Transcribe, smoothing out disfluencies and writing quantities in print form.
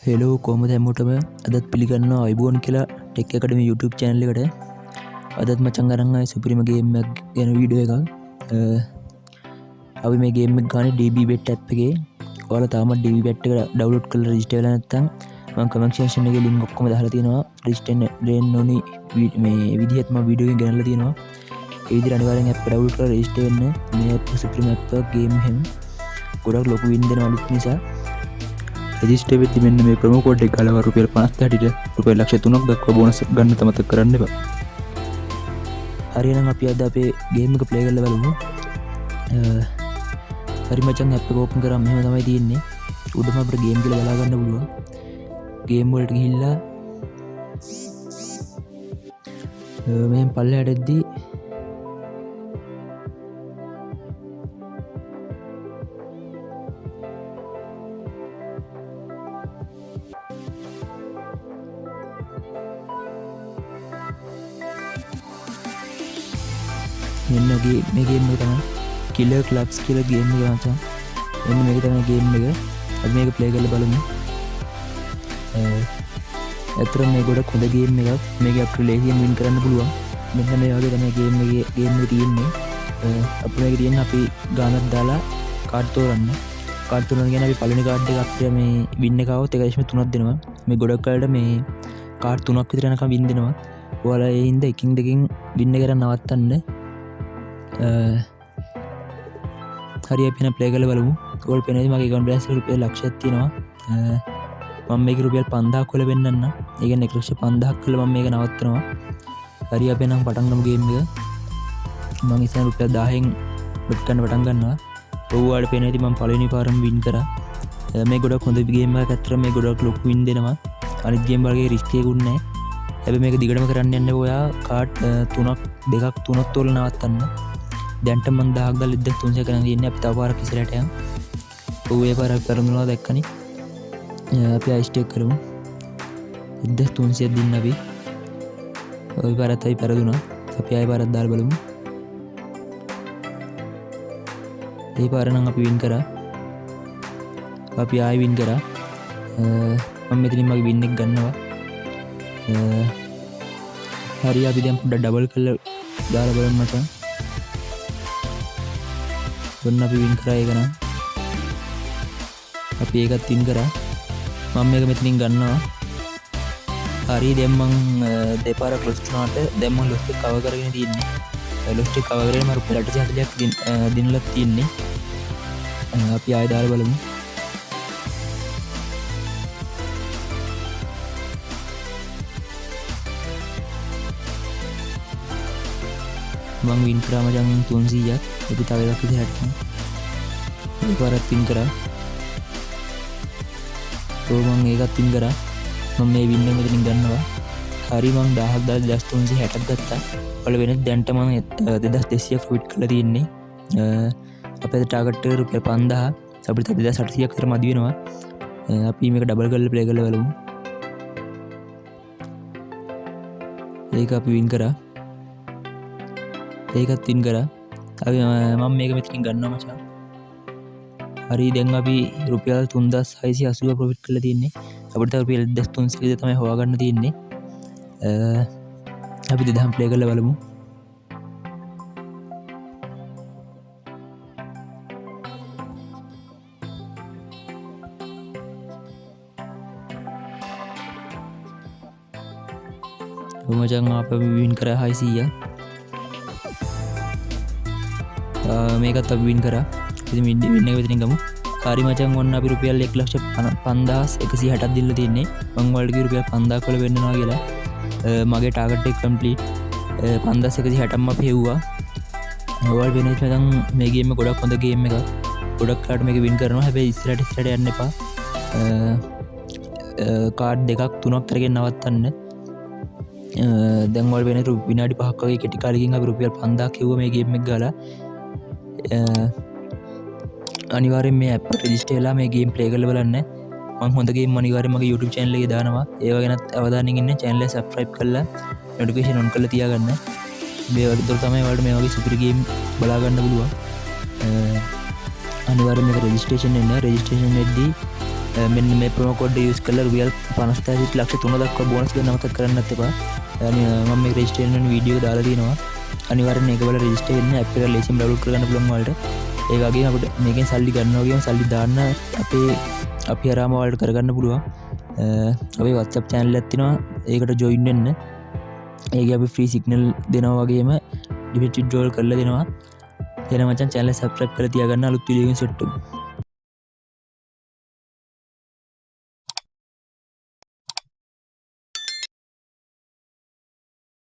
Hello කොහොමද හැමෝටම අදත් පිළිගන්නවා අයිබෝන් කියලා ටෙක් එකඩමි YouTube channel එකට. අදත් මචං අරන් ආයේ සුපිරිම ගේම් එකක් ගැන වීඩියෝ එකක්. අපි මේ ගේම් එක ගානේ DBBet app එකේ. ඔයාලා තාමත් DBBet එක ඩවුන්ලෝඩ් කරලා රෙජිස්ටර් වෙලා නැත්නම් මම කමෙන්ට් සෙක්ෂන් එකේ link ඔක්කොම දාලා තියෙනවා. රෙජිස්ටර් වෙන්න ඕනි මේ විදිහට මම වීඩියෝ එකෙන් ගෙනල්ලා තියෙනවා. ඒ විදිහට අනිවාර්යෙන් app එක ඩවුන්ලෝඩ් කරලා රෙජිස්ටර් වෙන්න. මේ app සුපිරිම app එකක් ගේම් එහෙම. ගොඩක් ලොකු වින් දෙන අලුත් නිසා රෙජිස්ටර් වෙද්දි මෙන්න මේ ප්‍රොමෝ කෝඩ් එක ගාලා රුපියල් 50ට රුපියල් ලක්ෂ 3ක් දක්වා බෝනස් ගන්න තමත කරන්න එපා. හරි එහෙනම් අපි අද අපේ ගේම් එක ප්ලේ කරලා බලමු. හරි මචං app එක ඕපන් කරාම මෙහෙම තමයි තියෙන්නේ. උඩම අපිට ගේම් කියලා බලා ගන්න පුළුවන්. ගේම් වලට ගිහිල්ලා මෙහෙම පල්ලෙහාට එද්දී මෙන්න මේ ගේම් එක තමයි කිලර් ක්ලබ්ස් කියලා ගේම් එක මචං. මෙන්න මේක තමයි ගේම් එක. අපි මේක ප්ලේ කරලා බලමු. ඇත්තටම මේ ගොඩක් හොඳ ගේම් එකක්. මේක අපිට ලේසියෙන් වින් කරන්න පුළුවන්. මෙන්න මේ වගේ තමයි ගේම් එක තියෙන්නේ. අපි මේක තියෙන්නේ අපි ගානක් දාලා කාඩ් තෝරන්න. කාඩ් තෝරන කියන්නේ අපි පළවෙනි කාඩ් එක අපිට මේ වින් එක આવොත් 1.3ක් දෙනවා. මේ ගොඩක් කාලට මේ කාඩ් 3ක් විතර යනකම් වින් දෙනවා. ඔයාලා ඒ හින්දා එකින් දෙකින් වින් එක කරන් නවත්තන්න. හරි අපි ප්ලේ කරලා බලමු. ඔයාලා පේනවාද මගේ account balance එක රුපියල් ලක්ෂයක් තියෙනවා. මම මේක රුපියල් 5000ක් වල වෙන්නන්න. ඒ කියන්නේ 1,50,000ක් වල මම මේක නවත්තනවා. හරි අපි නම් පටන් ගමු ගේම් එක. මම ඉතින් රුපියල් 10න් බෙට් කරන්න පටන් ගන්නවා. ඔයාලට පේනවාද මම පළවෙනි පාරම වින් කරා. මේ ගොඩක් හොඳ ගේම් එකක්. අතර මේ ගොඩක් ලොකු වින් දෙනවා. අනිත් ගේම් වලගේ රිස්ක් එකකුත් නැහැ. හැබැයි මේක දිගටම කරන්න යන්න ඔයා කාඩ් 2ක් 3ක් තෝරලා නවත්තන්න. දැන්ට මන් 1000ක් දාලා 1300 කරන් තියෙන්නේ. අපි තව පාරක් ඉස්සරහට යමු. ඔය පාරක් කරනවා දැක්කනේ. අපි ආයි ස්ටේක් කරමු. 1300 දෙන්න අපි. ඔය පාරත් අපි පෙරදුනා. අපි ආයි පාරක් දාලා බලමු. මේ පාර නම් අපි වින් කරා. අපි ආයි වින් කරා. මම මෙතනින් මගේ වින් එක ගන්නවා. හරි අපි දැන් පොඩ්ඩක් ඩබල් කරලා දාලා බලමු මචං. ඔන්න අපි වින් කරා ඒක නම්. අපි ඒකත් වින් කරා. මම මේක මෙතනින් ගන්නවා. හරි දැන් මං දෙපාරක් ලොස්ට් වුණාට දැන් මම ලොස්ට් එක කවර් කරගෙන තියෙන්නේ. ලොස්ට් එක කවර් කරගෙන මම රුපියල් 860ක් දිනලා තියෙන්නේ. අපි ආයෙ දාලා බලමු. මං වින් කරා මචං 300ක්. අපි තව එකක් ඉතින් හට්ටමු. මේ පාරත් වින් කරා. මං ඒකත් වින් කරා. මම මේ වින් එක මෙතනින් ගන්නවා. හරි මං 1000ක් දාලා 2360ක් ගත්තා. වල වෙන දැන්ට මම 2200 ෆ්ලොයිට් කරලා තියෙන්නේ. අපේ ටාගට් එක රුපියල් 5000. අපිට 2800ක් විතර මදි වෙනවා. අපි මේක ඩබල් කරලා ප්ලේ කරලා බලමු. ඒක අපි වින් කරා. ඒකත් වින් කරා. අපි මම මේක මෙතනින් ගන්නවා මචං. හරි දැන් අපි රුපියල් 3680 ප්‍රොෆිට් කරලා තියෙන්නේ. අපිට රුපියල් 2300 විතර තමයි හොයාගන්න තියෙන්නේ. අපි 2000 ප්ලේ කරලා බලමු. මචං අපි වින් කරා 600. මේකත් අපි වින් කරා. ඉතින් වින් එක විතරින් ගමු. හරි මචං ඔන්න අපි රුපියල් 1,51,60ක් දීලා තින්නේ. මම ඔයාලට කිව්ව රුපියල් 5000ක් වල වෙන්නවා කියලා. මගේ ටාගට් එක කම්ප්ලීට් 5160ක්ම අපි හෙව්වා. ඔයාලට වෙන්නේ මචං මේ ගේම් එක ගොඩක් හොඳ ගේම් එකක්. ගොඩක් කාට මේක වින් කරනවා. හැබැයි ඉස්සරහට යන්න එපා. කාඩ් 2ක් 3ක් කරගෙන නවත්තන්න. දැන් ඔයාලට වෙන්නේ විනාඩි 5ක් වගේ කෙටි කාලෙකින් අපි රුපියල් 5000ක් හෙව්වා මේ ගේම් එක ගාලා. අනිවාර්යෙන් මේ app එක රෙජිස්ටර් වෙලා මේ ගේම් ප්ලේ කරලා බලන්න. මම හොඳ ගේම් අනිවාර්යෙන් මගේ YouTube channel එකේ දානවා. ඒව ගැනත් අවධානයෙන් ඉන්න channel එක subscribe කරලා notification on කරලා තියාගන්න. මේ වගේ තමයි ඔයාලට මේ වගේ සුපිරි ගේම් බලා ගන්න පුළුවන්. අනිවාර්යෙන් මේක රෙජිස්ට්‍රේෂන් වෙන්න. රෙජිස්ට්‍රේෂන් වෙද්දී මෙන්න මේ ප්‍රොමෝ කෝඩ් එක යූස් කරලා රුපියල් 50,000 සිට ලක්ෂ 3 දක්වා බෝනස් එක නමතක් කරන්නත් එපා. මම මේ රෙජිස්ටර් වෙන වීඩියෝ එක දාලා තියෙනවා. අනිවාර්යෙන් මේක බලලා රෙජිස්ටර් වෙන්න ඇප් එක ලේසියෙන් ඩවුන්ලෝඩ් කරගන්න පුළුවන් ඔයාලට. ඒ වගේම අපිට මේකෙන් සල්ලි ගන්නවා වගේම සල්ලි දාන්න අපි හරහාම ඔයාලට කරගන්න පුළුවන්. අපේ WhatsApp channel එකක් තියෙනවා. ඒකට join වෙන්න. ඒකේ අපි free signal දෙනවා වගේම deposit withdrawal කරලා දෙනවා. එහෙනම් මචං channel එක subscribe කරලා තියාගන්න අලුත් වීඩියෝ එකකින් සෙට් වෙමු.